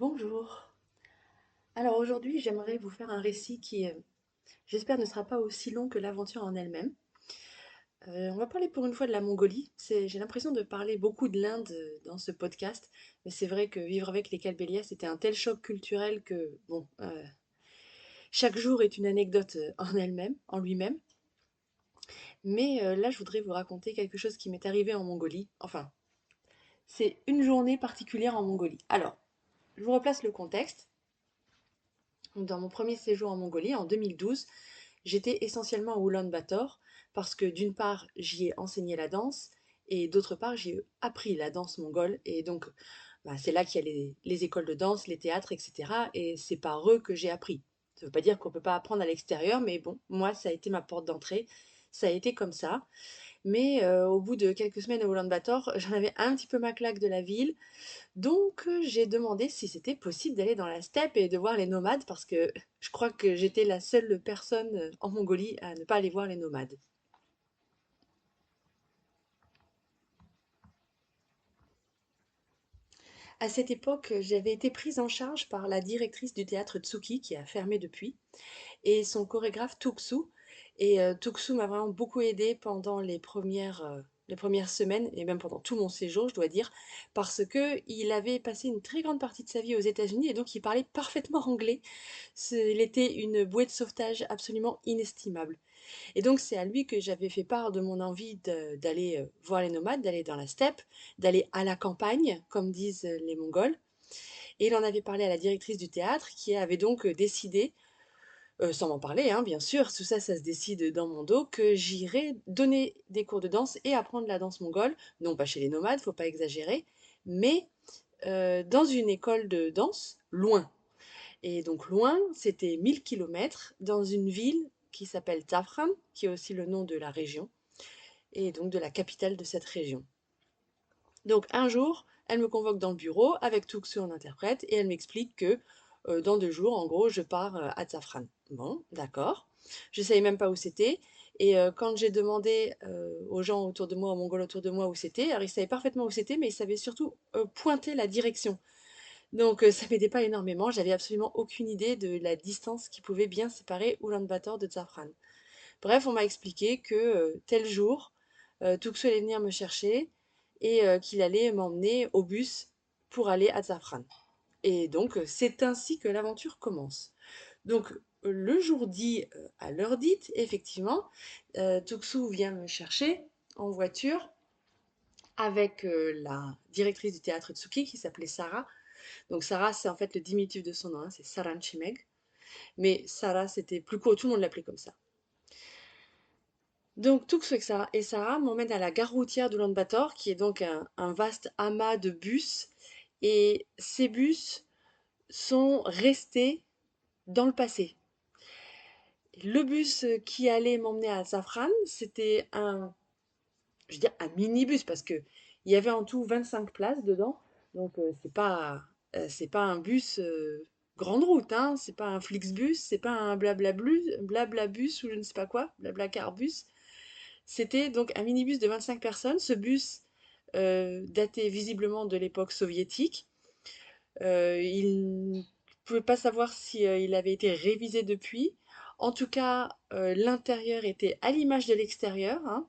Bonjour. Alors aujourd'hui, j'aimerais vous faire un récit qui, j'espère, ne sera pas aussi long que l'aventure en elle-même. On va parler pour une fois de la Mongolie. J'ai l'impression de parler beaucoup de l'Inde dans ce podcast, mais c'est vrai que vivre avec les Kalbélias, c'était un tel choc culturel que, bon, chaque jour est une anecdote en elle-même, en lui-même. Mais là, je voudrais vous raconter quelque chose qui m'est arrivé en Mongolie. Enfin, c'est une journée particulière en Mongolie. Alors, je vous replace le contexte. Dans mon premier séjour en Mongolie, en 2012, j'étais essentiellement à Oulan-Bator parce que d'une part, j'y ai enseigné la danse et d'autre part, j'y ai appris la danse mongole. Et donc, c'est là qu'il y a les écoles de danse, les théâtres, etc. Et c'est par eux que j'ai appris. Ça ne veut pas dire qu'on ne peut pas apprendre à l'extérieur, mais bon, moi, ça a été ma porte d'entrée. Ça a été comme ça. Mais au bout de quelques semaines à Oulan-Bator, j'en avais un petit peu ma claque de la ville. Donc, j'ai demandé si c'était possible d'aller dans la steppe et de voir les nomades parce que je crois que j'étais la seule personne en Mongolie à ne pas aller voir les nomades. À cette époque, j'avais été prise en charge par la directrice du théâtre Tsuki qui a fermé depuis et son chorégraphe Tuxu. Et Tuxu m'a vraiment beaucoup aidée pendant les premières semaines et même pendant tout mon séjour, je dois dire, parce que il avait passé une très grande partie de sa vie aux États-Unis et donc il parlait parfaitement anglais. Il était une bouée de sauvetage absolument inestimable. Et donc c'est à lui que j'avais fait part de mon envie d'aller voir les nomades, d'aller dans la steppe, d'aller à la campagne, comme disent les Mongols. Et il en avait parlé à la directrice du théâtre qui avait donc décidé, sans m'en parler, hein, bien sûr, tout ça, ça se décide dans mon dos, que j'irais donner des cours de danse et apprendre la danse mongole, non pas chez les nomades, faut pas exagérer, mais dans une école de danse, loin. Et donc loin, c'était 1000 kilomètres dans une ville qui s'appelle Zafran, qui est aussi le nom de la région, et donc de la capitale de cette région. Donc un jour, elle me convoque dans le bureau avec Tuxu en interprète et elle m'explique que dans 2 jours, en gros, je pars à Zafran. Bon, d'accord. Je ne savais même pas où c'était. Et quand j'ai demandé aux gens autour de moi, aux Mongols autour de moi où c'était, alors ils savaient parfaitement où c'était, mais ils savaient surtout pointer la direction. Donc ça m'aidait pas énormément, j'avais absolument aucune idée de la distance qui pouvait bien séparer Oulan-Bator de Zafran. Bref, on m'a expliqué que tel jour, Tuxu allait venir me chercher et qu'il allait m'emmener au bus pour aller à Zafran. Et donc c'est ainsi que l'aventure commence. Donc le jour dit, à l'heure dite, effectivement, Tuxu vient me chercher en voiture avec la directrice du théâtre Tsuki qui s'appelait Sarah. Donc Sarah, c'est en fait le diminutif de son nom, hein, c'est Saran Chimeg. Mais Sarah, c'était plus court, tout le monde l'appelait comme ça. Donc Tuxu et Sarah m'emmènent à la gare routière d'Oulan-Bator, qui est donc un vaste amas de bus. Et ces bus sont restés dans le passé. Le bus qui allait m'emmener à Safran, c'était je veux dire, un minibus, parce que il y avait en tout 25 places dedans. Donc c'est pas un bus grande route, hein. C'est pas un Flixbus, c'est pas un Blablabus ou je ne sais pas quoi, Blablacarbus. C'était donc un minibus de 25 personnes. Ce bus datait visiblement de l'époque soviétique. Il ne pouvait pas savoir si il avait été révisé depuis. En tout cas, l'intérieur était à l'image de l'extérieur, hein,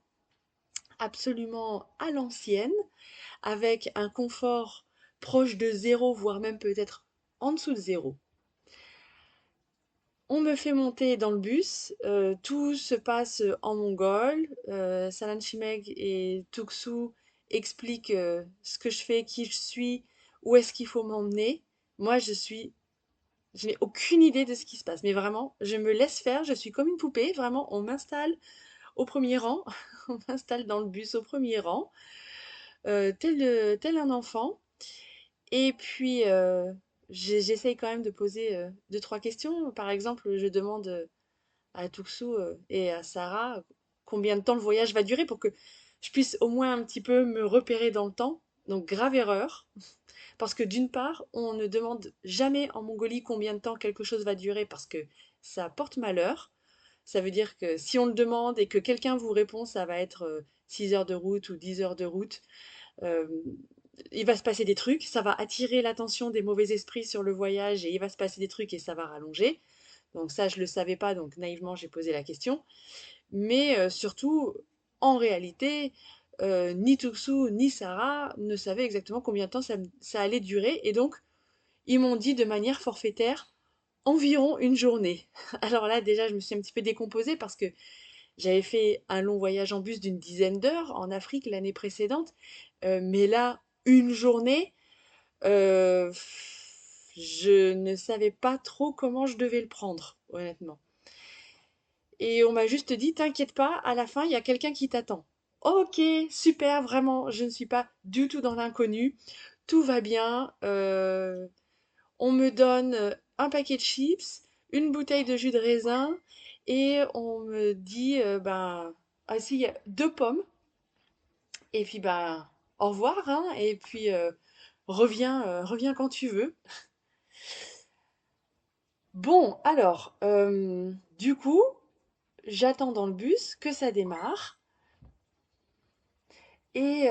absolument à l'ancienne, avec un confort proche de zéro, voire même peut-être en dessous de zéro. On me fait monter dans le bus, tout se passe en mongol. Salan Chimeg et Tuxu expliquent ce que je fais, qui je suis, où est-ce qu'il faut m'emmener. Moi, je n'ai aucune idée de ce qui se passe, mais vraiment, je me laisse faire, je suis comme une poupée, vraiment, on m'installe au premier rang, on m'installe dans le bus au premier rang, tel un enfant, et puis j'essaye quand même de poser deux, trois questions. Par exemple, je demande à Tuxu et à Sarah combien de temps le voyage va durer pour que je puisse au moins un petit peu me repérer dans le temps. Donc grave erreur, parce que d'une part, on ne demande jamais en Mongolie combien de temps quelque chose va durer parce que ça porte malheur. Ça veut dire que si on le demande et que quelqu'un vous répond, ça va être 6 heures de route ou 10 heures de route. Euh, il va se passer des trucs, ça va attirer l'attention des mauvais esprits sur le voyage et il va se passer des trucs et ça va rallonger. Donc ça, je le savais pas, donc naïvement, j'ai posé la question. Mais surtout, en réalité, ni Tuxu ni Sarah ne savaient exactement combien de temps ça allait durer. Et donc, ils m'ont dit de manière forfaitaire environ une journée. Alors là, déjà, je me suis un petit peu décomposée parce que j'avais fait un long voyage en bus d'une dizaine d'heures en Afrique l'année précédente. Mais là, une journée, euh, je ne savais pas trop comment je devais le prendre, honnêtement. Et on m'a juste dit, t'inquiète pas, à la fin, il y a quelqu'un qui t'attend. Ok, super, vraiment, je ne suis pas du tout dans l'inconnu. Tout va bien. On me donne un paquet de chips, une bouteille de jus de raisin et on me dit, ben, ah si, il y a deux pommes. Et puis, ben, au revoir, hein, et puis reviens quand tu veux. Bon, alors, du coup, j'attends dans le bus que ça démarre. Et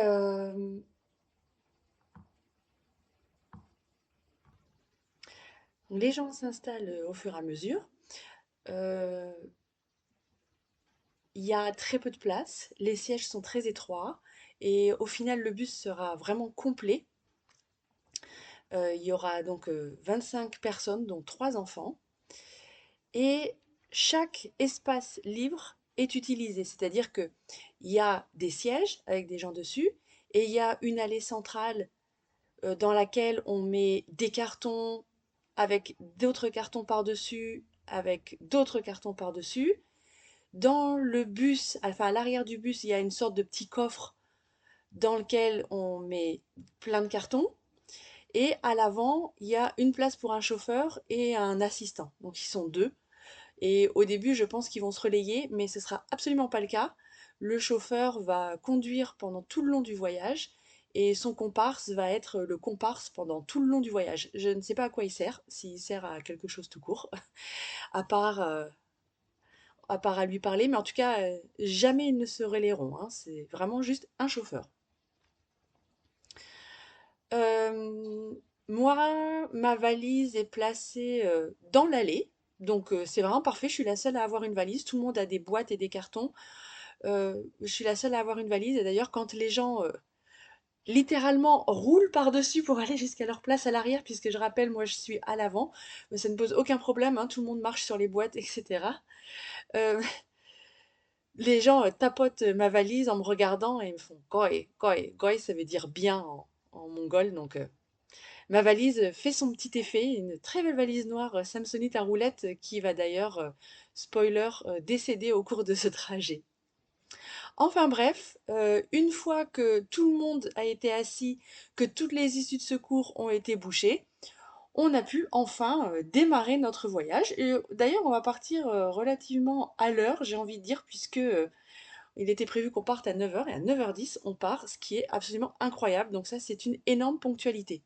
les gens s'installent au fur et à mesure. Euh, Il y a très peu de place, les sièges sont très étroits et au final le bus sera vraiment complet. Il y aura donc 25 personnes, dont 3 enfants, et chaque espace libre est utilisé, c'est-à-dire que il y a des sièges avec des gens dessus et il y a une allée centrale dans laquelle on met des cartons avec d'autres cartons par-dessus, avec d'autres cartons par-dessus. Dans le bus, enfin à l'arrière du bus, il y a une sorte de petit coffre dans lequel on met plein de cartons. Et à l'avant, il y a une place pour un chauffeur et un assistant. Donc ils sont deux. Et au début, je pense qu'ils vont se relayer, mais ce sera absolument pas le cas. Le chauffeur va conduire pendant tout le long du voyage et son comparse va être le comparse pendant tout le long du voyage. Je ne sais pas à quoi il sert, s'il sert à quelque chose tout court, à part, euh, à part à lui parler, mais en tout cas, jamais ils ne se relayeront, hein. C'est vraiment juste un chauffeur. Euh, Moi, ma valise est placée dans l'allée, donc c'est vraiment parfait. Je suis la seule à avoir une valise. Tout le monde a des boîtes et des cartons. Je suis la seule à avoir une valise. Et d'ailleurs, quand les gens littéralement roulent par-dessus pour aller jusqu'à leur place à l'arrière, puisque je rappelle, moi je suis à l'avant, mais ça ne pose aucun problème, hein, tout le monde marche sur les boîtes, etc. Euh, les gens tapotent ma valise en me regardant et ils me font goi, goi. Goi, ça veut dire bien en mongol, donc ma valise fait son petit effet, une très belle valise noire Samsonite à roulettes qui va d'ailleurs, spoiler, décéder au cours de ce trajet. Enfin bref, une fois que tout le monde a été assis, que toutes les issues de secours ont été bouchées, on a pu enfin démarrer notre voyage. Et d'ailleurs, on va partir relativement à l'heure, j'ai envie de dire, puisque il était prévu qu'on parte à 9 heures et à 9h10, on part, ce qui est absolument incroyable. Donc ça, c'est une énorme ponctualité.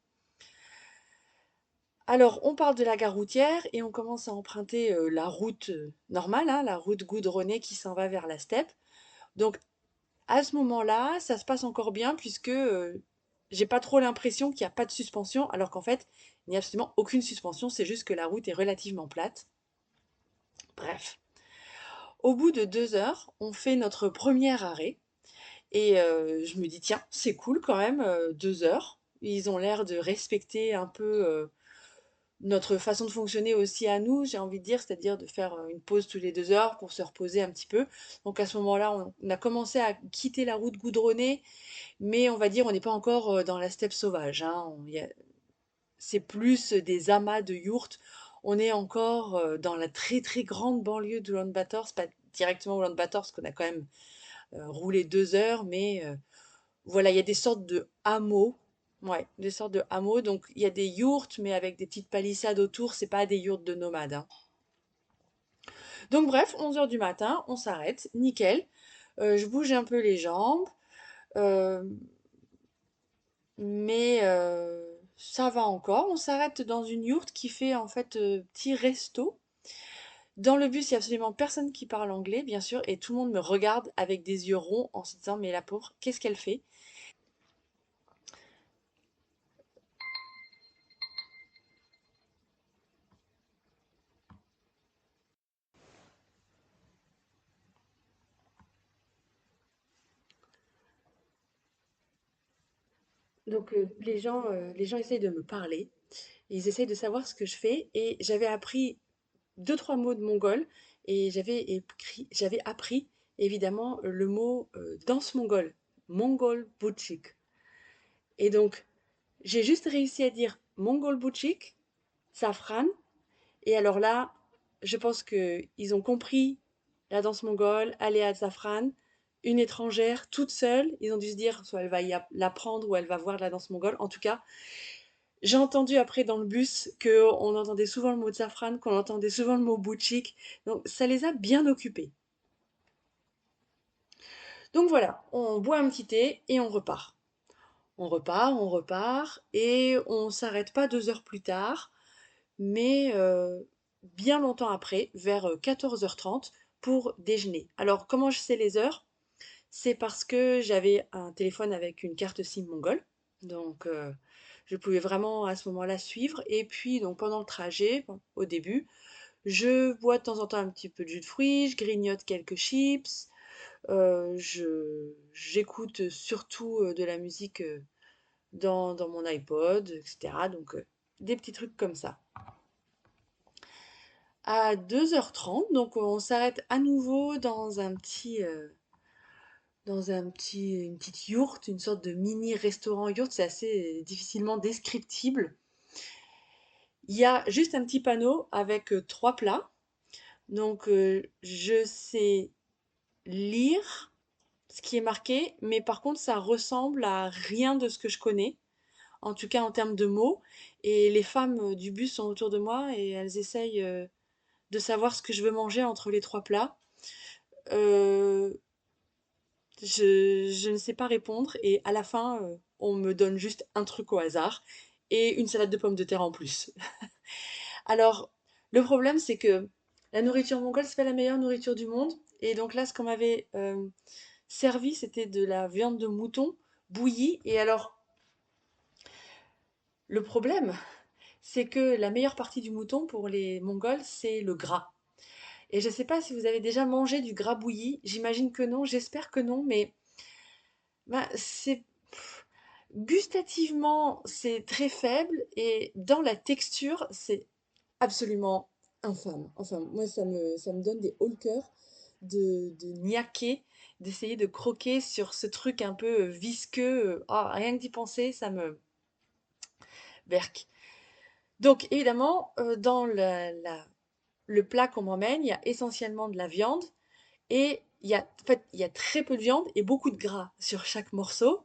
Alors, on part de la gare routière et on commence à emprunter la route normale, hein, la route goudronnée qui s'en va vers la steppe. Donc, à ce moment-là, ça se passe encore bien puisque j'ai pas trop l'impression qu'il n'y a pas de suspension, alors qu'en fait, il n'y a absolument aucune suspension, c'est juste que la route est relativement plate. Bref. Au bout de 2 heures, on fait notre premier arrêt et je me dis, tiens, c'est cool quand même, 2 heures. Ils ont l'air de respecter un peu notre façon de fonctionner aussi à nous, j'ai envie de dire, c'est-à-dire de faire une pause tous les 2 heures pour se reposer un petit peu. Donc à ce moment-là, on a commencé à quitter la route goudronnée, mais on va dire on n'est pas encore dans la steppe sauvage, hein. C'est plus des amas de yourtes. On est encore dans la très très grande banlieue de Ulaanbaatar, c'est pas directement Ulaanbaatar parce qu'on a quand même roulé 2 heures, mais voilà, il y a des sortes de hameaux. Ouais, des sortes de hameaux. Donc, il y a des yourtes, mais avec des petites palissades autour. C'est pas des yourtes de nomades, hein. Donc, bref, 11 heures du matin, on s'arrête. Nickel. Je bouge un peu les jambes. euh, mais ça va encore. On s'arrête dans une yourte qui fait en fait petit resto. Dans le bus, il n'y a absolument personne qui parle anglais, bien sûr, et tout le monde me regarde avec des yeux ronds en se disant, mais la pauvre, qu'est-ce qu'elle fait? Donc les gens essayent de me parler, ils essayent de savoir ce que je fais et j'avais appris deux, trois mots de mongol et j'avais appris évidemment le mot danse mongole, mongol butchik. Et donc j'ai juste réussi à dire mongol butchik, safran, et alors là, je pense qu'ils ont compris la danse mongole, aller à Safran, une étrangère, toute seule. Ils ont dû se dire, soit elle va l'apprendre ou elle va voir de la danse mongole. En tout cas, j'ai entendu après dans le bus qu'on entendait souvent le mot de Safran, qu'on entendait souvent le mot bouchik. Donc ça les a bien occupés. Donc voilà, on boit un petit thé et on repart. On repart et on s'arrête pas 2 heures plus tard, mais bien longtemps après, vers 14h30, pour déjeuner. Alors, comment je sais les heures? C'est parce que j'avais un téléphone avec une carte SIM mongole, donc je pouvais vraiment à ce moment-là suivre. Et puis, donc pendant le trajet, bon, au début, je bois de temps en temps un petit peu de jus de fruits, je grignote quelques chips, j'écoute surtout de la musique dans mon iPod, etc. Donc, des petits trucs comme ça. À 2h30, donc on s'arrête à nouveau une petite yourte, une sorte de mini restaurant yourte, c'est assez difficilement descriptible. Il y a juste un petit panneau avec trois plats, donc je sais lire ce qui est marqué, mais par contre ça ressemble à rien de ce que je connais, en tout cas en termes de mots, et les femmes du bus sont autour de moi et elles essayent de savoir ce que je veux manger entre les trois plats. Euh, je ne sais pas répondre et à la fin, on me donne juste un truc au hasard et une salade de pommes de terre en plus. Alors, le problème, c'est que la nourriture mongole, c'est pas la meilleure nourriture du monde. Et donc là, ce qu'on m'avait servi, c'était de la viande de mouton bouillie. Et alors, le problème, c'est que la meilleure partie du mouton pour les Mongols, c'est le gras. Et je ne sais pas si vous avez déjà mangé du gras bouilli. J'imagine que non, j'espère que non, mais bah, gustativement, c'est très faible et dans la texture, c'est absolument infâme. Enfin, moi, ça me donne des hauts le cœur de niaquer, d'essayer de croquer sur ce truc un peu visqueux. Ah, rien que d'y penser, ça me berque. Donc, évidemment, dans le plat qu'on m'emmène, il y a essentiellement de la viande et en fait, il y a très peu de viande et beaucoup de gras sur chaque morceau.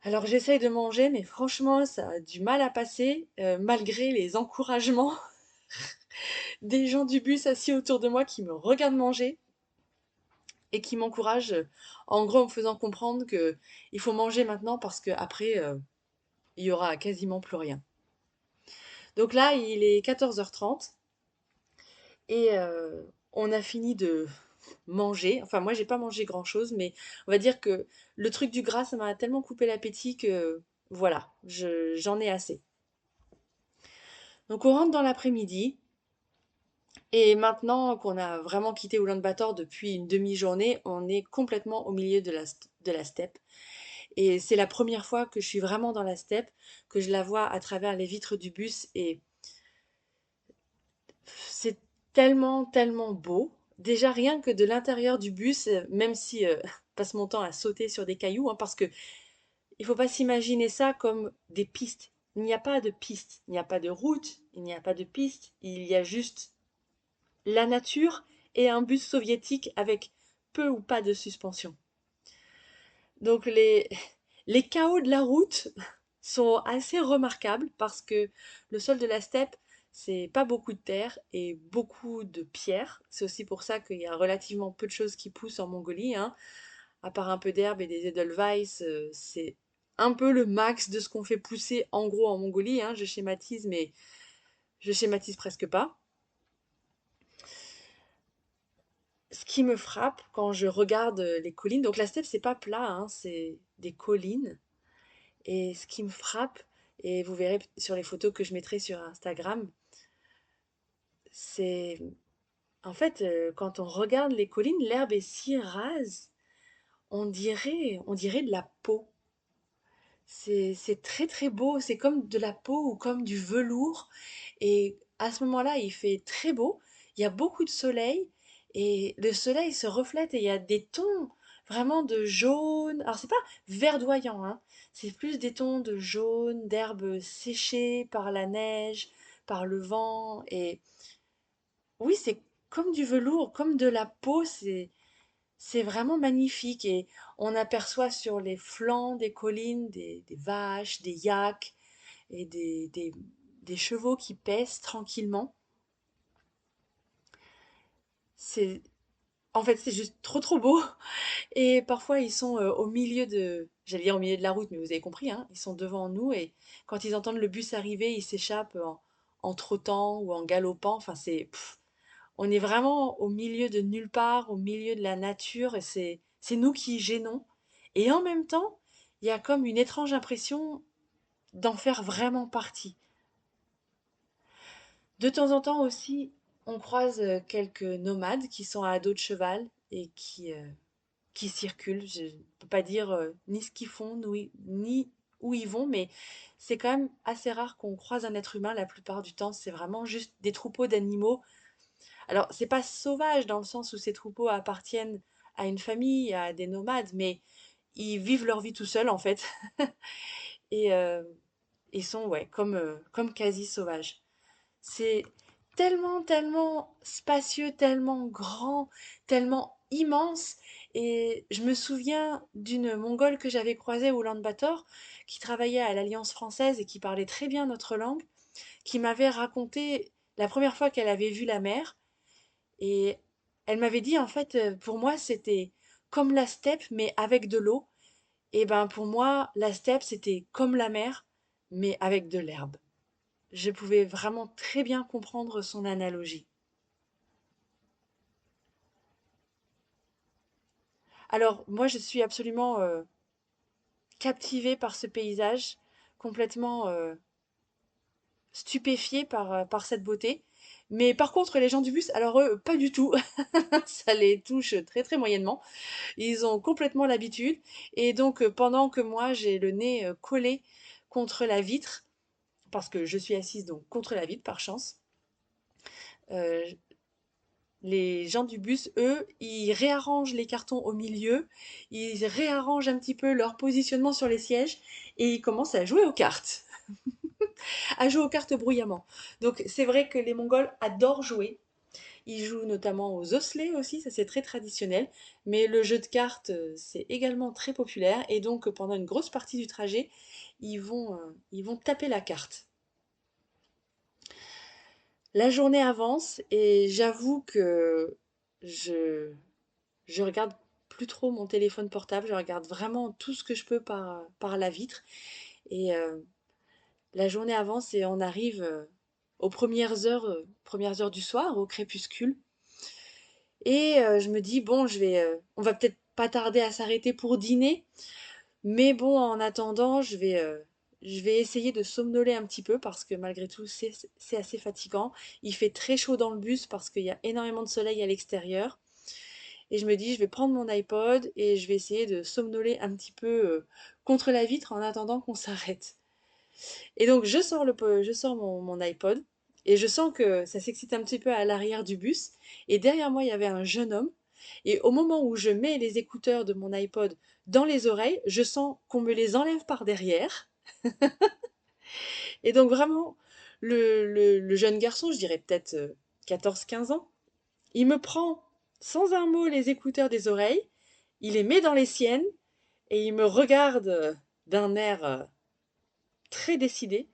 Alors j'essaye de manger, mais franchement, ça a du mal à passer, malgré les encouragements des gens du bus assis autour de moi qui me regardent manger et qui m'encouragent, en gros en me faisant comprendre que il faut manger maintenant parce qu'après, il y aura quasiment plus rien. Donc là, il est 14h30 et on a fini de manger. Enfin, moi, j'ai pas mangé grand-chose, mais on va dire que le truc du gras, ça m'a tellement coupé l'appétit que voilà, j'en ai assez. Donc on rentre dans l'après-midi. Et maintenant qu'on a vraiment quitté Oulan-Bator depuis une demi-journée, on est complètement au milieu de la steppe. Et c'est la première fois que je suis vraiment dans la steppe, que je la vois à travers les vitres du bus. Et c'est tellement, tellement beau. Déjà rien que de l'intérieur du bus, même si passe mon temps à sauter sur des cailloux, hein, parce que il faut pas s'imaginer ça comme des pistes. Il n'y a pas de piste, il n'y a pas de route, il n'y a pas de piste, il y a juste la nature et un bus soviétique avec peu ou pas de suspension. Donc les chaos de la route sont assez remarquables parce que le sol de la steppe, c'est pas beaucoup de terre et beaucoup de pierres. C'est aussi pour ça qu'il y a relativement peu de choses qui poussent en Mongolie, hein. À part un peu d'herbe et des edelweiss, c'est un peu le max de ce qu'on fait pousser en gros en Mongolie, hein. Je schématise, mais je schématise presque pas. Ce qui me frappe quand je regarde les collines, donc la steppe c'est pas plat, hein, c'est des collines. Et ce qui me frappe, et vous verrez sur les photos que je mettrai sur Instagram, c'est en fait quand on regarde les collines, l'herbe est si rase, on dirait de la peau. C'est très très beau, c'est comme de la peau ou comme du velours. Et à ce moment-là, il fait très beau, il y a beaucoup de soleil et le soleil se reflète et il y a des tons vraiment de jaune. Alors c'est pas verdoyant, hein, c'est plus des tons de jaune, d'herbes séchées par la neige, par le vent. Et oui, c'est comme du velours, comme de la peau, c'est vraiment magnifique et on aperçoit sur les flancs des collines des vaches, des yaks et des chevaux qui paissent tranquillement. C'est, en fait, c'est juste trop trop beau. Et parfois, ils sont au milieu j'allais dire au milieu de la route, mais vous avez compris, hein, ils sont devant nous et quand ils entendent le bus arriver, ils s'échappent en trottant ou en galopant. Enfin, on est vraiment au milieu de nulle part, au milieu de la nature et c'est nous qui gênons. Et en même temps, il y a comme une étrange impression d'en faire vraiment partie. De temps en temps aussi, on croise quelques nomades qui sont à dos de cheval et qui circulent. Je ne peux pas dire ni ce qu'ils font, ni où ils vont, mais c'est quand même assez rare qu'on croise un être humain. La plupart du temps, c'est vraiment juste des troupeaux d'animaux. Alors, c'est pas sauvage dans le sens où ces troupeaux appartiennent à une famille, à des nomades, mais ils vivent leur vie tout seuls en fait. Et ils sont ouais, comme quasi sauvages. C'est tellement, tellement spacieux, tellement grand, tellement immense. Et je me souviens d'une Mongole que j'avais croisée au Ulaanbaatar, qui travaillait à l'Alliance française et qui parlait très bien notre langue, qui m'avait raconté la première fois qu'elle avait vu la mer. Et elle m'avait dit, en fait, pour moi, c'était comme la steppe, mais avec de l'eau. Et ben, pour moi, la steppe, c'était comme la mer, mais avec de l'herbe. Je pouvais vraiment très bien comprendre son analogie. Alors, moi, je suis absolument captivée par ce paysage, complètement stupéfiée par cette beauté. Mais par contre, les gens du bus, alors eux, pas du tout. Ça les touche très très moyennement. Ils ont complètement l'habitude. Et donc, pendant que moi, j'ai le nez collé contre la vitre, parce que je suis assise donc contre la vitre par chance, euh, les gens du bus, eux, ils réarrangent les cartons au milieu, ils réarrangent un petit peu leur positionnement sur les sièges et ils commencent à jouer aux cartes, à jouer aux cartes bruyamment. Donc c'est vrai que les Mongols adorent jouer. Ils jouent notamment aux osselets aussi, ça c'est très traditionnel. Mais le jeu de cartes, c'est également très populaire. Et donc pendant une grosse partie du trajet, ils vont taper la carte. La journée avance et j'avoue que je, je regarde plus trop mon téléphone portable, je regarde vraiment tout ce que je peux par la vitre. Et la journée avance et on arrive aux premières heures du soir, au crépuscule. Et je me dis, bon, on va peut-être pas tarder à s'arrêter pour dîner, mais bon, en attendant, je vais essayer de somnoler un petit peu parce que malgré tout, c'est assez fatigant. Il fait très chaud dans le bus parce qu'il y a énormément de soleil à l'extérieur. Et je me dis, je vais prendre mon iPod et je vais essayer de somnoler un petit peu contre la vitre en attendant qu'on s'arrête. Et donc, je sors mon iPod et je sens que ça s'excite un petit peu à l'arrière du bus. Et derrière moi, il y avait un jeune homme. Et au moment où je mets les écouteurs de mon iPod dans les oreilles, je sens qu'on me les enlève par derrière. Et donc, vraiment, le jeune garçon, je dirais peut-être 14-15 ans, il me prend sans un mot les écouteurs des oreilles, il les met dans les siennes et il me regarde d'un air très décidé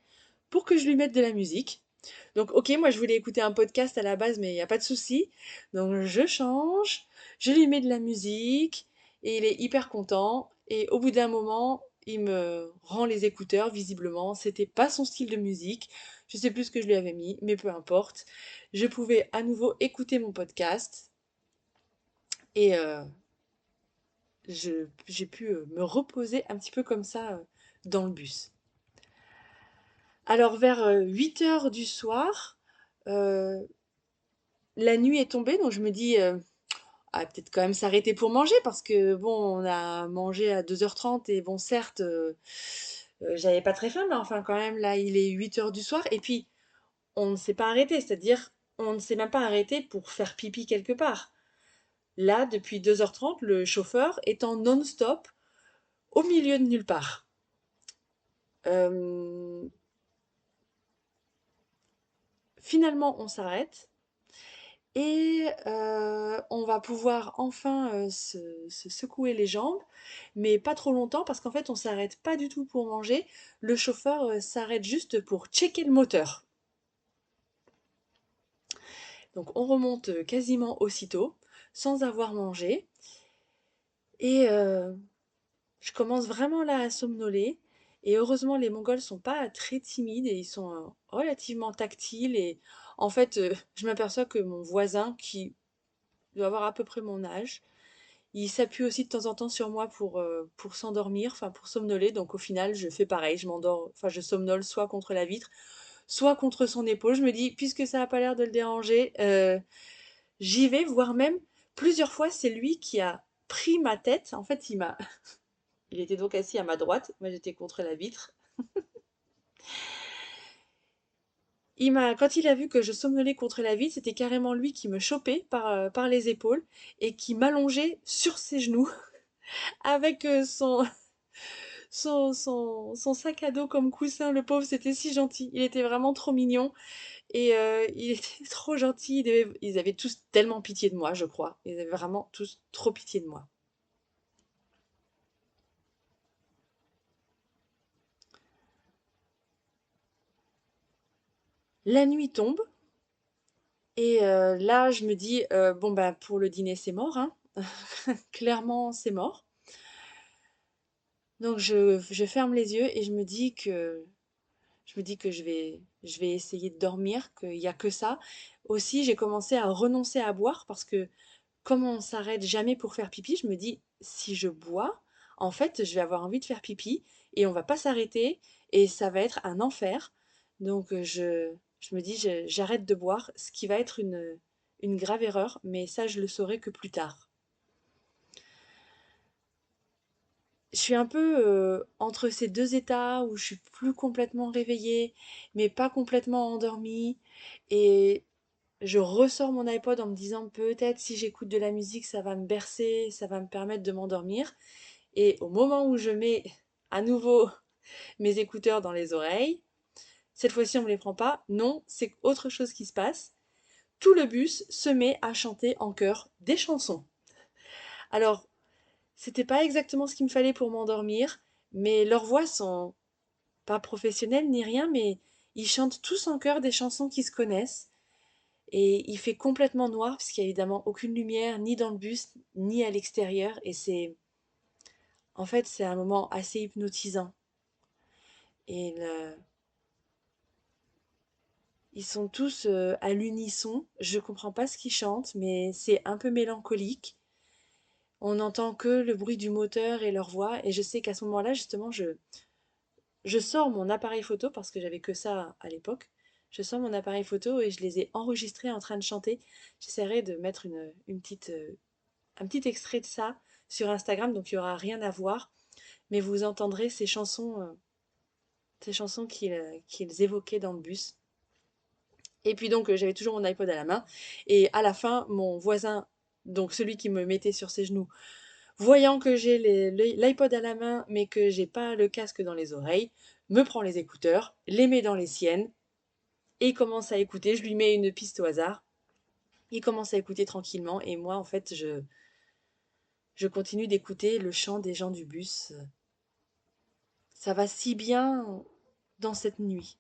pour que je lui mette de la musique. Donc, ok, moi je voulais écouter un podcast à la base, mais il n'y a pas de souci. Donc, je change, je lui mets de la musique et il est hyper content. Et au bout d'un moment, il me rend les écouteurs, visiblement. C'était pas son style de musique. Je sais plus ce que je lui avais mis, mais peu importe. Je pouvais à nouveau écouter mon podcast et j'ai pu me reposer un petit peu comme ça dans le bus. Alors vers 8 heures du soir, euh, la nuit est tombée, donc je me dis, ah, peut-être quand même s'arrêter pour manger, parce que bon, on a mangé à 2h30 et bon, certes, J'avais pas très faim, mais enfin quand même, là, il est 8 heures du soir. Et puis, on ne s'est pas arrêté, c'est-à-dire, on ne s'est même pas arrêté pour faire pipi quelque part. Là, depuis 2h30, le chauffeur est en non-stop au milieu de nulle part. Euh, Finalement, on s'arrête et on va pouvoir enfin se secouer les jambes, mais pas trop longtemps parce qu'en fait, on s'arrête pas du tout pour manger. Le chauffeur s'arrête juste pour checker le moteur. Donc, on remonte quasiment aussitôt, sans avoir mangé. Et je commence vraiment là à somnoler. Et heureusement, les Mongols sont pas très timides et ils sont relativement tactiles. Et en fait, je m'aperçois que mon voisin, qui doit avoir à peu près mon âge, il s'appuie aussi de temps en temps sur moi pour s'endormir, enfin pour somnoler. Donc au final, je fais pareil, je m'endors, enfin je somnole soit contre la vitre, soit contre son épaule. Je me dis, puisque ça n'a pas l'air de le déranger, j'y vais, voire même plusieurs fois, c'est lui qui a pris ma tête. En fait, il était donc assis à ma droite, moi j'étais contre la vitre. Quand il a vu que je somnolais contre la vitre, c'était carrément lui qui me chopait par les épaules et qui m'allongeait sur ses genoux avec son sac à dos comme coussin. Le pauvre, c'était si gentil. Il était vraiment trop mignon et il était trop gentil. Ils avaient tous tellement pitié de moi, je crois. Ils avaient vraiment tous trop pitié de moi. La nuit tombe et là, je me dis, bon, bah, pour le dîner, c'est mort, hein. Clairement, c'est mort. Donc je ferme les yeux et je me dis que je vais essayer de dormir, qu'il n'y a que ça. Aussi, j'ai commencé à renoncer à boire parce que comme on s'arrête jamais pour faire pipi, je me dis si je bois, en fait, je vais avoir envie de faire pipi et on va pas s'arrêter et ça va être un enfer. Donc je me dis j'arrête de boire, ce qui va être une grave erreur, mais ça je le saurai que plus tard. Je suis un peu entre ces deux états où je suis plus complètement réveillée, mais pas complètement endormie. Et je ressors mon iPod en me disant peut-être si j'écoute de la musique, ça va me bercer, ça va me permettre de m'endormir. Et au moment où je mets à nouveau mes écouteurs dans les oreilles, cette fois-ci on ne me les prend pas. Non, c'est autre chose qui se passe. Tout le bus se met à chanter en chœur des chansons. Alors, c'était pas exactement ce qu'il me fallait pour m'endormir, mais leurs voix sont pas professionnelles ni rien, mais ils chantent tous en chœur des chansons qui se connaissent. Et il fait complètement noir, parce qu'il n'y a évidemment aucune lumière, ni dans le bus, ni à l'extérieur. Et en fait, c'est un moment assez hypnotisant. Et ils sont tous à l'unisson. Je comprends pas ce qu'ils chantent, mais c'est un peu mélancolique. On n'entend que le bruit du moteur et leur voix. Et je sais qu'à ce moment-là, justement, je sors mon appareil photo parce que j'avais que ça à l'époque. Je sors mon appareil photo et je les ai enregistrés en train de chanter. J'essaierai de mettre un petit extrait de ça sur Instagram, donc il n'y aura rien à voir, mais vous entendrez ces chansons qu'ils évoquaient dans le bus. Et puis donc j'avais toujours mon iPod à la main et à la fin mon voisin, donc celui qui me mettait sur ses genoux, voyant que j'ai l'iPod à la main mais que j'ai pas le casque dans les oreilles, me prend les écouteurs, les met dans les siennes et commence à écouter. Je lui mets une piste au hasard. Il commence à écouter tranquillement et moi en fait je continue d'écouter le chant des gens du bus. Ça va si bien dans cette nuit.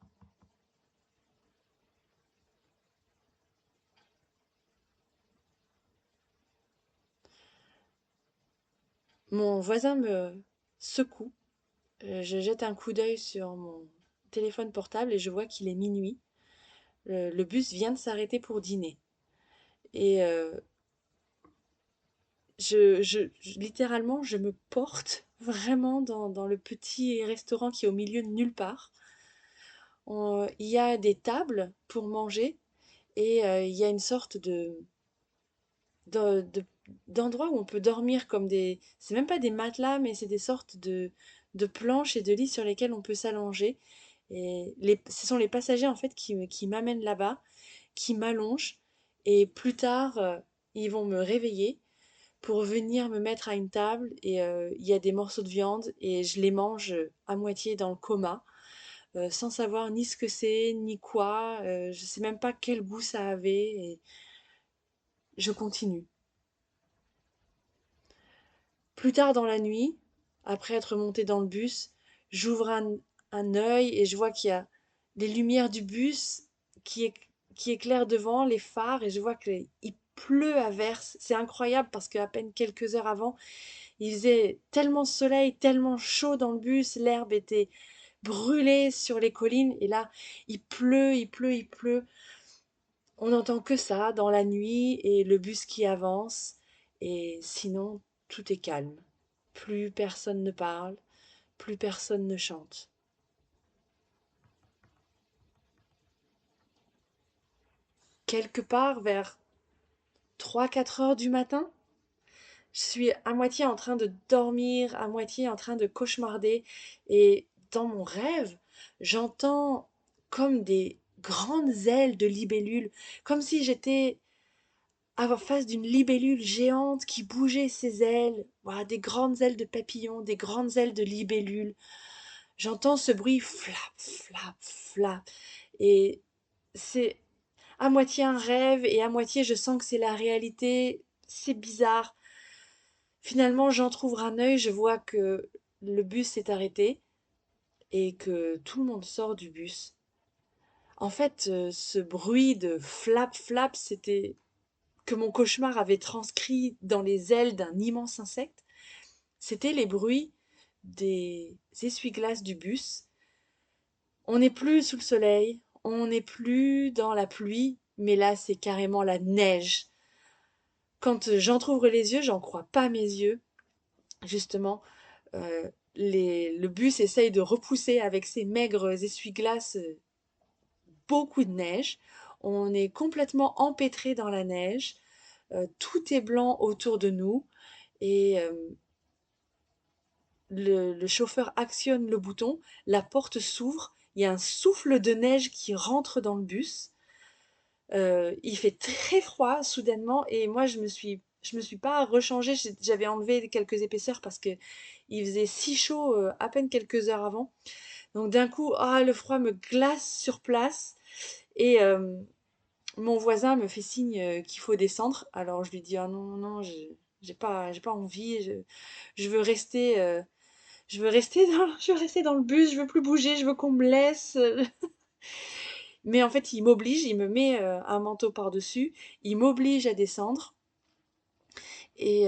Mon voisin me secoue. Je jette un coup d'œil sur mon téléphone portable et je vois qu'il est minuit. Le bus vient de s'arrêter pour dîner. Et littéralement, je me porte vraiment dans le petit restaurant qui est au milieu de nulle part. Il y a des tables pour manger et il y a une sorte de- de- d'endroit où on peut dormir comme des... C'est même pas des matelas, mais c'est des sortes de planches et de lits sur lesquels on peut s'allonger. Et ce sont les passagers en fait qui m'amènent là-bas, qui m'allongent. Et plus tard, ils vont me réveiller pour venir me mettre à une table et il y a des morceaux de viande et je les mange à moitié dans le coma, sans savoir ni ce que c'est, ni quoi. Je sais même pas quel goût ça avait et je continue. Plus tard dans la nuit, après être montée dans le bus, j'ouvre un œil et je vois qu'il y a les lumières du bus qui, éc- qui éclairent devant, les phares, et je vois qu'il pleut à verse. C'est incroyable parce qu'à peine quelques heures avant, il faisait tellement soleil, tellement chaud dans le bus, l'herbe était brûlée sur les collines, et là, il pleut, il pleut, il pleut. On n'entend que ça dans la nuit et le bus qui avance, et sinon, tout est calme. Plus personne ne parle, plus personne ne chante. Quelque part vers 3 4 heures du matin, je suis à moitié en train de dormir, à moitié en train de cauchemarder, et dans mon rêve, j'entends comme des grandes ailes de libellule, comme si j'étais en face d'une libellule géante qui bougeait ses ailes, voilà, des grandes ailes de papillon, des grandes ailes de libellule. J'entends ce bruit flap, flap, flap, et c'est à moitié un rêve et à moitié je sens que c'est la réalité. C'est bizarre. Finalement, j'entrouvre un œil, je vois que le bus s'est arrêté et que tout le monde sort du bus. En fait, ce bruit de flap flap, c'était que mon cauchemar avait transcrit dans les ailes d'un immense insecte. C'était les bruits des essuie-glaces du bus. On n'est plus sous le soleil, on n'est plus dans la pluie, mais là, c'est carrément la neige. Quand j'entrouvre les yeux, j'en crois pas mes yeux. Justement, le bus essaye de repousser avec ses maigres essuie-glaces beaucoup de neige. On est complètement empêtré dans la neige. Tout est blanc autour de nous. Et le chauffeur actionne le bouton. La porte s'ouvre. Il y a un souffle de neige qui rentre dans le bus. Il fait très froid soudainement et moi je me suis pas rechangée, j'avais enlevé quelques épaisseurs parce que il faisait si chaud à peine quelques heures avant. Donc d'un coup, ah, le froid me glace sur place et mon voisin me fait signe qu'il faut descendre. Alors je lui dis ah non non, j'ai pas envie, je veux rester je veux rester dans le bus, je veux plus bouger, je veux qu'on me laisse. Mais en fait, il m'oblige, il me met un manteau par-dessus, il m'oblige à descendre et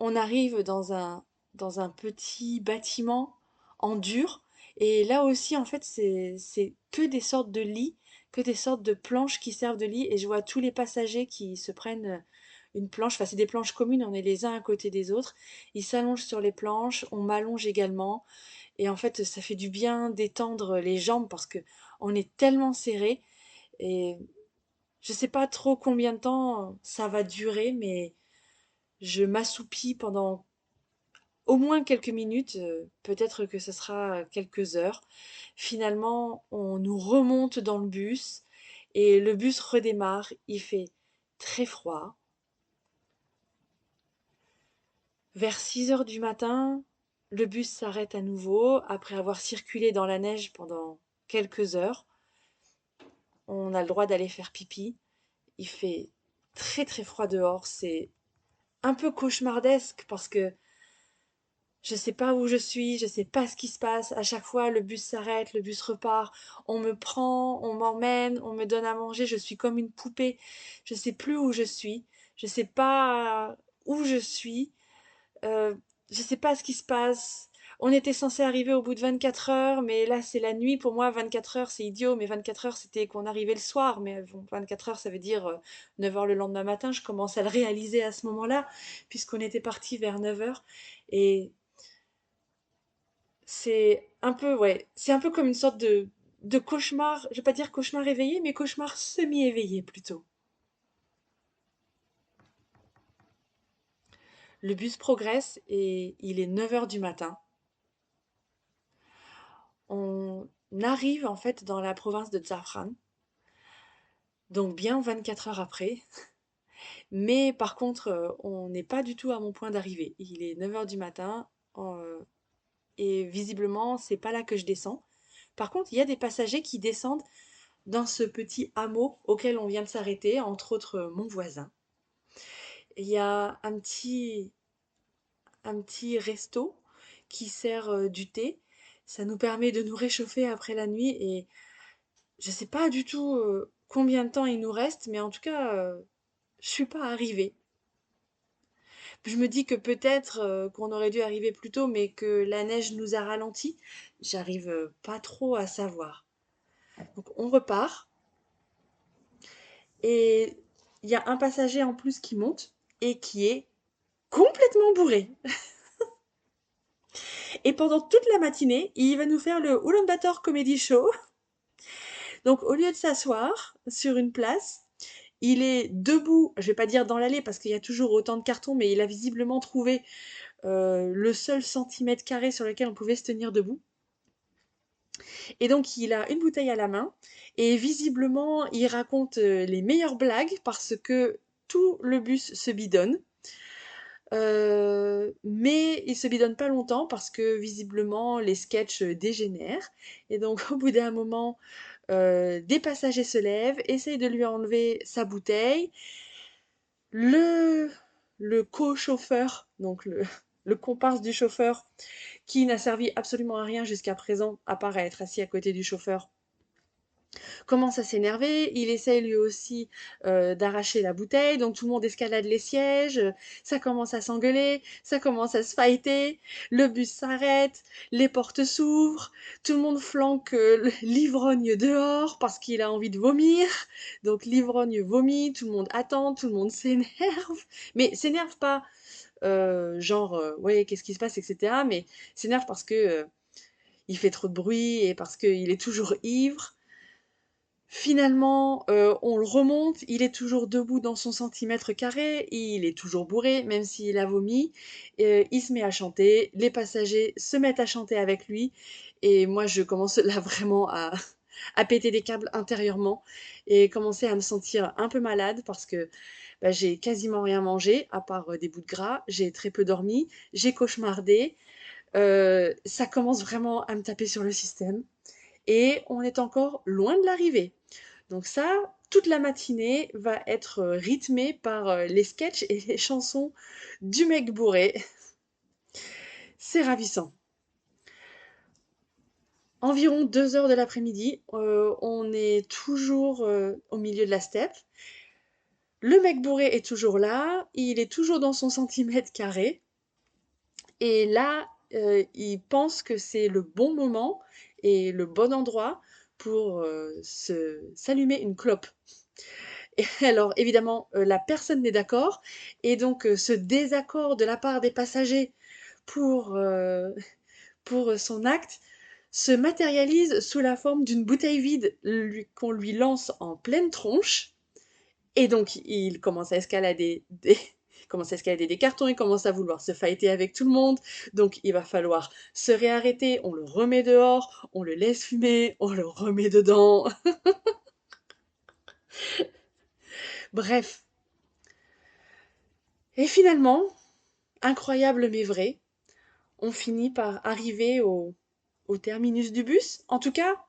on arrive dans un petit bâtiment en dur. Et là aussi, en fait, c'est que des sortes de lits, que des sortes de planches qui servent de lit. Et je vois tous les passagers qui se prennent une planche, enfin c'est des planches communes, on est les uns à côté des autres. Ils s'allongent sur les planches, on m'allonge également. Et en fait, ça fait du bien d'étendre les jambes parce que on est tellement serré. Et je sais pas trop combien de temps ça va durer, mais je m'assoupis pendant au moins quelques minutes, peut-être que ce sera quelques heures. Finalement, on nous remonte dans le bus et le bus redémarre. Il fait très froid. Vers 6 heures du matin, le bus s'arrête à nouveau après avoir circulé dans la neige pendant quelques heures. On a le droit d'aller faire pipi. Il fait très très froid dehors. C'est un peu cauchemardesque parce que je sais pas où je suis, je sais pas ce qui se passe. À chaque fois, le bus s'arrête, le bus repart. On me prend, on m'emmène, on me donne à manger. Je suis comme une poupée. Je sais plus où je suis. Je sais pas où je suis. Euh, je sais pas ce qui se passe. On était censé arriver au bout de 24 heures, mais là c'est la nuit. Pour moi, 24 heures c'est idiot, mais 24 heures c'était qu'on arrivait le soir. Mais bon, 24 heures ça veut dire 9 heures le lendemain matin. Je commence à le réaliser à ce moment-là, puisqu'on était parti vers 9 heures. Et c'est un peu, ouais, c'est un peu comme une sorte de cauchemar. Je vais pas dire cauchemar éveillé, mais cauchemar semi-éveillé plutôt. Le bus progresse et il est 9 heures du matin. On arrive en fait dans la province de Zafran, donc bien 24 heures après. Mais par contre, on n'est pas du tout à mon point d'arrivée. Il est 9 heures du matin, euh, et visiblement, c'est pas là que je descends. Par contre, il y a des passagers qui descendent dans ce petit hameau auquel on vient de s'arrêter, entre autres mon voisin. Il y a un petit resto qui sert du thé. Ça nous permet de nous réchauffer après la nuit et je sais pas du tout combien de temps il nous reste, mais en tout cas, je suis pas arrivée. Je me dis que peut-être qu'on aurait dû arriver plus tôt, mais que la neige nous a ralenti. J'arrive pas trop à savoir. Donc on repart et il y a un passager en plus qui monte et qui est complètement bourré. Et pendant toute la matinée, il va nous faire le Ulaanbaatar Comedy Show. Donc au lieu de s'asseoir sur une place, il est debout, je vais pas dire dans l'allée parce qu'il y a toujours autant de cartons, mais il a visiblement trouvé le seul centimètre carré sur lequel on pouvait se tenir debout. Et donc il a une bouteille à la main et visiblement il raconte les meilleures blagues parce que tout le bus se bidonne. Mais il se bidonne pas longtemps parce que visiblement les sketchs dégénèrent. Et donc au bout d'un moment, des passagers se lèvent, essayent de lui enlever sa bouteille. Le, le co-chauffeur, donc le comparse du chauffeur, qui n'a servi absolument à rien jusqu'à présent, à part à être assis à côté du chauffeur, commence à s'énerver, il essaye lui aussi d'arracher la bouteille, donc tout le monde escalade les sièges, ça commence à s'engueuler, ça commence à se fighter, le bus s'arrête, les portes s'ouvrent, tout le monde flanque l'ivrogne dehors parce qu'il a envie de vomir, donc l'ivrogne vomit, tout le monde attend, tout le monde s'énerve, mais s'énerve pas genre ouais qu'est-ce qui se passe etc. Mais s'énerve parce que il fait trop de bruit et parce qu'il est toujours ivre. Finalement, on le remonte, il est toujours debout dans son centimètre carré, il est toujours bourré, même s'il a vomi. Il se met à chanter, les passagers se mettent à chanter avec lui, et moi je commence là vraiment à péter des câbles intérieurement et commencer à me sentir un peu malade parce que bah, j'ai quasiment rien mangé, à part des bouts de gras, j'ai très peu dormi, j'ai cauchemardé, ça commence vraiment à me taper sur le système, et on est encore loin de l'arrivée. Donc ça, toute la matinée va être rythmée par les sketchs et les chansons du mec bourré. C'est ravissant. Environ 2 heures de l'après-midi, on est toujours au milieu de la steppe. Le mec bourré est toujours là, il est toujours dans son centimètre carré. Et là, il pense que c'est le bon moment et le bon endroit pour s'allumer une clope. Et alors, évidemment, la personne n'est d'accord. Et donc, ce désaccord de la part des passagers pour, euh, pour son acte se matérialise sous la forme d'une bouteille vide qu'on lui lance en pleine tronche. Et donc, il commence à escalader commence à escalader des cartons, il commence à vouloir se fighter avec tout le monde. Donc, il va falloir se réarrêter. On le remet dehors, on le laisse fumer, on le remet dedans. Bref. Et finalement, incroyable mais vrai, on finit par arriver au terminus du bus. En tout cas,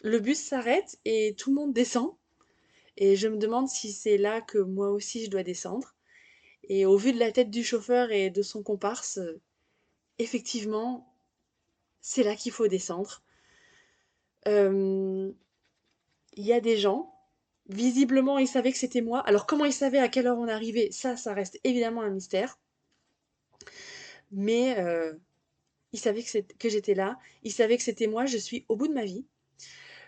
le bus s'arrête et tout le monde descend. Et je me demande si c'est là que moi aussi je dois descendre. Et au vu de la tête du chauffeur et de son comparse, effectivement, c'est là qu'il faut descendre. Euh, Il y a des gens, visiblement ils savaient que c'était moi. Alors comment ils savaient à quelle heure on arrivait, ça reste évidemment un mystère. Mais ils savaient que j'étais là, ils savaient que c'était moi, je suis au bout de ma vie.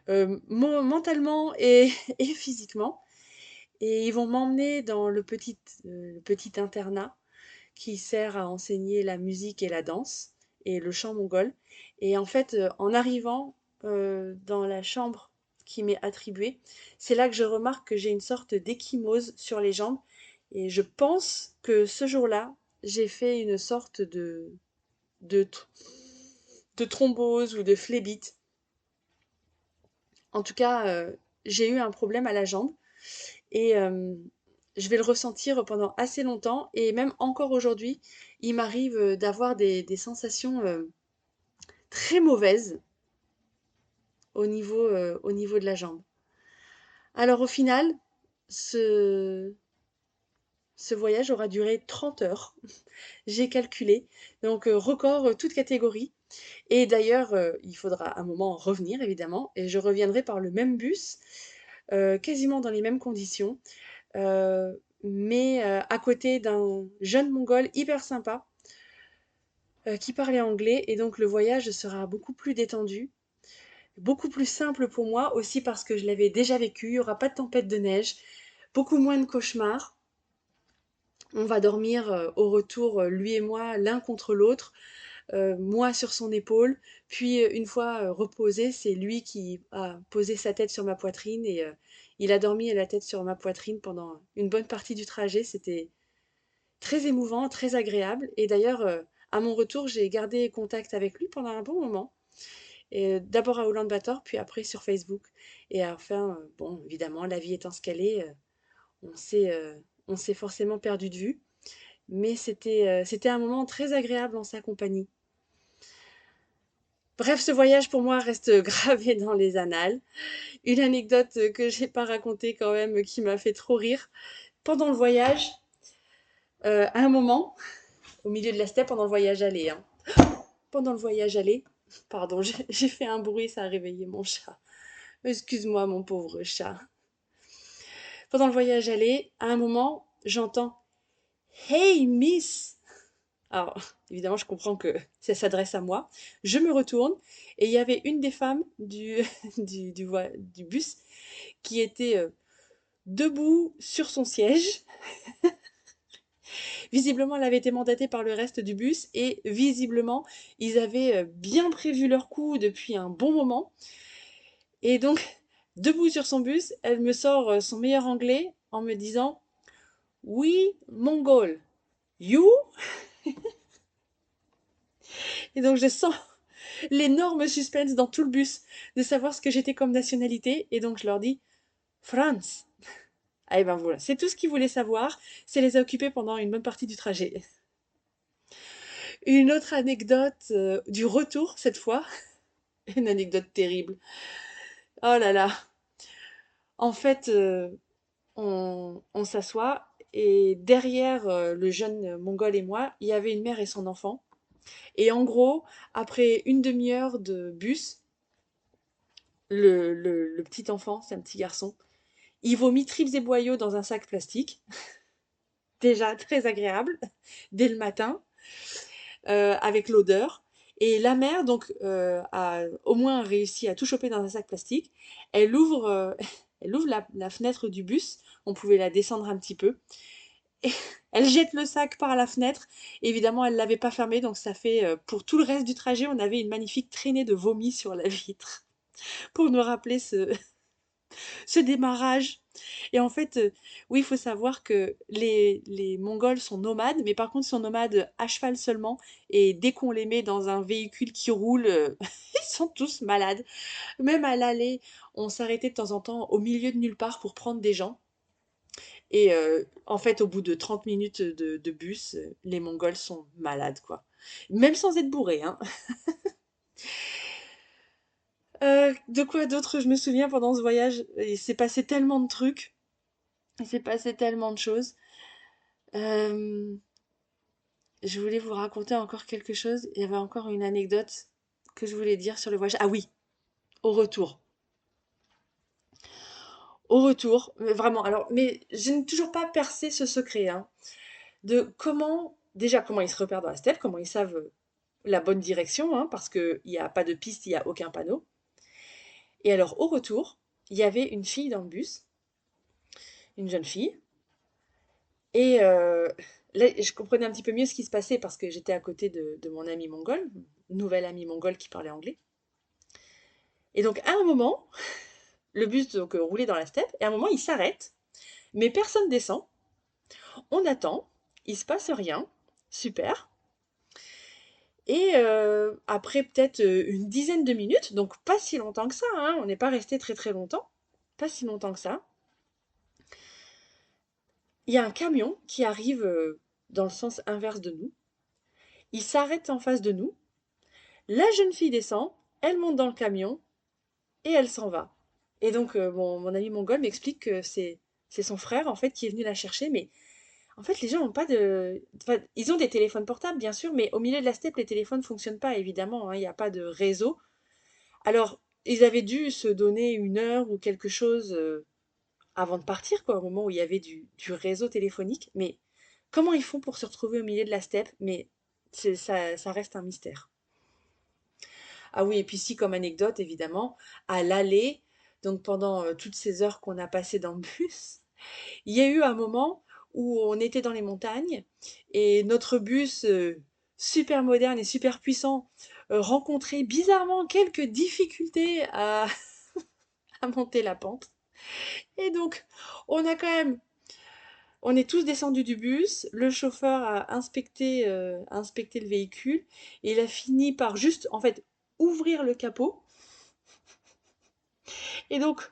Mentalement et, et physiquement. Et ils vont m'emmener dans le petit internat qui sert à enseigner la musique et la danse et le chant mongol. Et en fait, en arrivant dans la chambre qui m'est attribuée, c'est là que je remarque que j'ai une sorte d'échymose sur les jambes. Et je pense que ce jour-là, j'ai fait une sorte de de thrombose ou de phlébite. En tout cas, j'ai eu un problème à la jambe et je vais le ressentir pendant assez longtemps et même encore aujourd'hui, il m'arrive d'avoir des sensations très mauvaises au niveau de la jambe. Alors au final, ce, ce voyage aura duré 30 heures, j'ai calculé, donc record toute catégorie. Et d'ailleurs, il faudra un moment revenir, évidemment, et je reviendrai par le même bus, quasiment dans les mêmes conditions, mais à côté d'un jeune Mongol hyper sympa qui parlait anglais, et donc le voyage sera beaucoup plus détendu, beaucoup plus simple pour moi, aussi parce que je l'avais déjà vécu, il n'y aura pas de tempête de neige, beaucoup moins de cauchemars. On va dormir au retour, lui et moi, l'un contre l'autre, moi sur son épaule, puis une fois reposé, c'est lui qui a posé sa tête sur ma poitrine et il a dormi la tête sur ma poitrine pendant une bonne partie du trajet. C'était très émouvant, très agréable. Et d'ailleurs, à mon retour, j'ai gardé contact avec lui pendant un bon moment. Et d'abord à Ulaanbaatar, puis après sur Facebook. Et enfin, bon, évidemment, la vie étant ce qu'elle est, on s'est on s'est forcément perdu de vue. Mais c'était un moment très agréable en sa compagnie. Bref, ce voyage pour moi reste gravé dans les annales. Une anecdote que j'ai pas racontée quand même, qui m'a fait trop rire. Pendant le voyage, à un moment, au milieu de la steppe, pendant le voyage aller, hein, pendant le voyage aller, pardon, j'ai fait un bruit, ça a réveillé mon chat. Excuse-moi, mon pauvre chat. Pendant le voyage aller, à un moment, j'entends Hey, Miss! Alors, évidemment, je comprends que ça s'adresse à moi. Je me retourne et il y avait une des femmes du bus qui était debout sur son siège. Visiblement, elle avait été mandatée par le reste du bus et visiblement, ils avaient bien prévu leur coup depuis un bon moment. Et donc, debout sur son bus, elle me sort son meilleur anglais en me disant Oui, Mongol, you? Et donc, je sens l'énorme suspense dans tout le bus de savoir ce que j'étais comme nationalité. Et donc, je leur dis France. Ah et ben voilà, c'est tout ce qu'ils voulaient savoir. Ça les a occupés pendant une bonne partie du trajet. Une autre anecdote du retour cette fois. Une anecdote terrible. Oh là là. En fait, on s'assoit et derrière le jeune Mongol et moi, il y avait une mère et son enfant. Et en gros, après une demi-heure de bus, le petit enfant, c'est un petit garçon, il vomit tripes et boyaux dans un sac plastique. Déjà très agréable, dès le matin, avec l'odeur. Et la mère, donc, a au moins réussi à tout choper dans un sac plastique. Elle ouvre, elle ouvre la fenêtre du bus. On pouvait la descendre un petit peu. Et elle jette le sac par la fenêtre. Évidemment, elle ne l'avait pas fermé, donc ça fait, pour tout le reste du trajet, on avait une magnifique traînée de vomi sur la vitre pour nous rappeler ce démarrage. Et en fait, oui, il faut savoir que les Mongols sont nomades, mais par contre, ils sont nomades à cheval seulement. Et dès qu'on les met dans un véhicule qui roule, ils sont tous malades. Même à l'aller, on s'arrêtait de temps en temps au milieu de nulle part pour prendre des gens. Et en fait, au bout de 30 minutes de bus, les Mongols sont malades, quoi. Même sans être bourrés, hein. De quoi d'autre je me souviens pendant ce voyage? Il s'est passé tellement de trucs. Il s'est passé tellement de choses. Euh, je voulais vous raconter encore quelque chose. Il y avait encore une anecdote que je voulais dire sur le voyage. Ah oui, au retour. Au retour, mais vraiment. Alors, mais je n'ai toujours pas percé ce secret, hein, de comment, déjà, comment ils se repèrent dans la steppe, comment ils savent la bonne direction, hein, parce qu'il n'y a pas de piste, il n'y a aucun panneau. Et alors, au retour, il y avait une fille dans le bus, une jeune fille, et là, je comprenais un petit peu mieux ce qui se passait parce que j'étais à côté de mon ami mongol, nouvel ami mongol qui parlait anglais. Et donc, à un moment, le bus donc, roulait dans la steppe, et à un moment, il s'arrête, mais personne descend. On attend, il se passe rien, super. Et après peut-être une dizaine de minutes, donc pas si longtemps que ça, hein, on n'est pas resté très très longtemps, pas si longtemps que ça, il y a un camion qui arrive dans le sens inverse de nous. Il s'arrête en face de nous. La jeune fille descend, elle monte dans le camion et elle s'en va. Et donc mon ami mongol m'explique que c'est son frère en fait qui est venu la chercher, mais en fait les gens n'ont pas de, enfin, ils ont des téléphones portables bien sûr, mais au milieu de la steppe les téléphones ne fonctionnent pas évidemment, hein, il n'y a pas de réseau. Alors ils avaient dû se donner une heure ou quelque chose avant de partir, quoi, au moment où il y avait du réseau téléphonique. Mais comment ils font pour se retrouver au milieu de la steppe? Mais ça reste un mystère. Ah oui, et puis si, comme anecdote, évidemment, à l'aller, donc pendant toutes ces heures qu'on a passées dans le bus, il y a eu un moment où on était dans les montagnes et notre bus, super moderne et super puissant, rencontrait bizarrement quelques difficultés à monter la pente. Et donc, on a quand même on est tous descendus du bus, le chauffeur a inspecté le véhicule et il a fini par juste, en fait, ouvrir le capot. Et donc,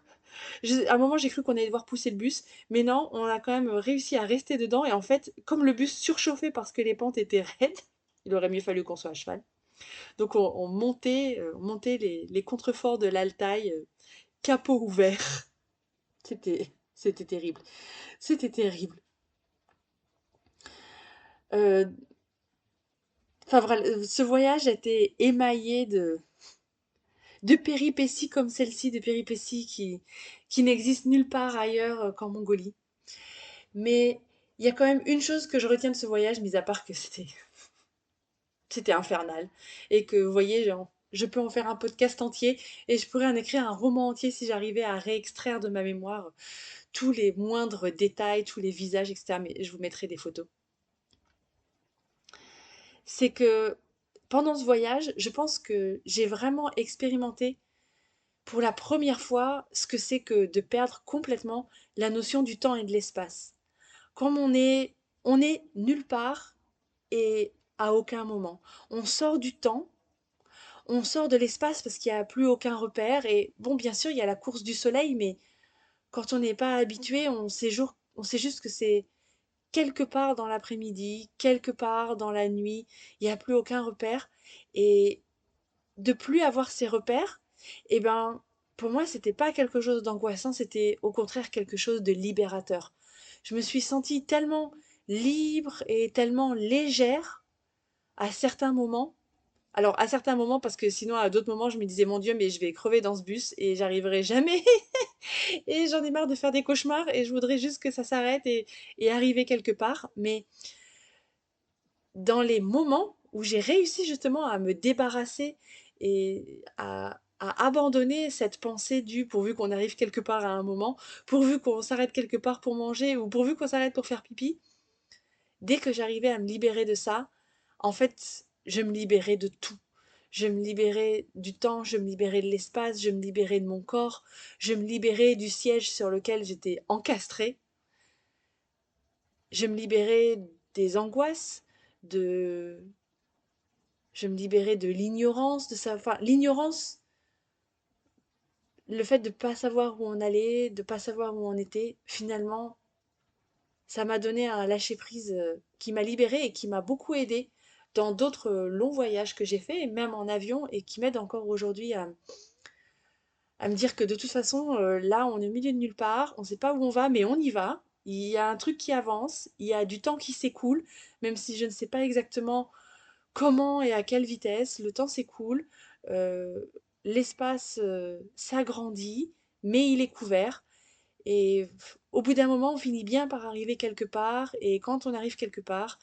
à un moment, j'ai cru qu'on allait devoir pousser le bus, mais non, on a quand même réussi à rester dedans. Et en fait, comme le bus surchauffait parce que les pentes étaient raides, il aurait mieux fallu qu'on soit à cheval. Donc, on montait les contreforts de l'Altaï, capot ouvert. C'était terrible. C'était terrible. Euh, Enfin, ce voyage a été émaillé de péripéties comme celle-ci, de péripéties qui n'existent nulle part ailleurs qu'en Mongolie. Mais il y a quand même une chose que je retiens de ce voyage, mis à part que c'était infernal. Et que, vous voyez, genre, je peux en faire un podcast entier et je pourrais en écrire un roman entier si j'arrivais à réextraire de ma mémoire tous les moindres détails, tous les visages, etc. Mais je vous mettrai des photos. C'est que pendant ce voyage, je pense que j'ai vraiment expérimenté pour la première fois ce que c'est que de perdre complètement la notion du temps et de l'espace. Comme on est nulle part et à aucun moment. On sort du temps, on sort de l'espace parce qu'il n'y a plus aucun repère. Et bon, bien sûr, il y a la course du soleil, mais quand on n'est pas habitué, on sait juste que c'est quelque part dans l'après-midi, quelque part dans la nuit, il n'y a plus aucun repère. Et de plus avoir ces repères, eh ben, pour moi, c'était pas quelque chose d'angoissant, c'était au contraire quelque chose de libérateur. Je me suis sentie tellement libre et tellement légère à certains moments. Alors, à certains moments, parce que sinon, à d'autres moments, je me disais, mon Dieu, mais je vais crever dans ce bus et j'arriverai jamais. Et j'en ai marre de faire des cauchemars et je voudrais juste que ça s'arrête et arriver quelque part. Mais dans les moments où j'ai réussi justement à me débarrasser et à abandonner cette pensée du pourvu qu'on arrive quelque part à un moment, pourvu qu'on s'arrête quelque part pour manger ou pourvu qu'on s'arrête pour faire pipi, dès que j'arrivais à me libérer de ça, en fait, je me libérais de tout. Je me libérais du temps, je me libérais de l'espace, je me libérais de mon corps, je me libérais du siège sur lequel j'étais encastrée, je me libérais des angoisses, de, je me libérais de l'ignorance, de ça. Enfin, l'ignorance, le fait de ne pas savoir où on allait, de ne pas savoir où on était, finalement, ça m'a donné un lâcher-prise qui m'a libérée et qui m'a beaucoup aidé dans d'autres longs voyages que j'ai faits, et même en avion, et qui m'aide encore aujourd'hui à me dire que de toute façon, là, on est au milieu de nulle part, on ne sait pas où on va, mais on y va. Il y a un truc qui avance, il y a du temps qui s'écoule, même si je ne sais pas exactement comment et à quelle vitesse, le temps s'écoule, euh, l'espace s'agrandit, mais il est couvert. Et au bout d'un moment, on finit bien par arriver quelque part. Et quand on arrive quelque part,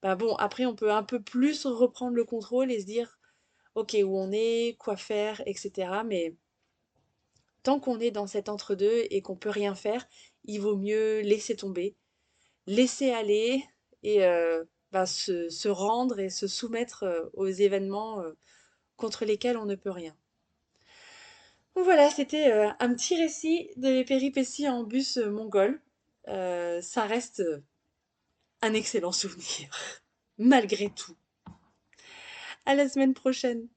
bah bon, après, on peut un peu plus reprendre le contrôle et se dire, ok, où on est, quoi faire, etc. Mais tant qu'on est dans cet entre-deux et qu'on peut rien faire, il vaut mieux laisser tomber, laisser aller et bah, se rendre et se soumettre aux événements contre lesquels on ne peut rien. Donc voilà, c'était un petit récit de mes péripéties en bus mongol. Ça reste un excellent souvenir, malgré tout. À la semaine prochaine.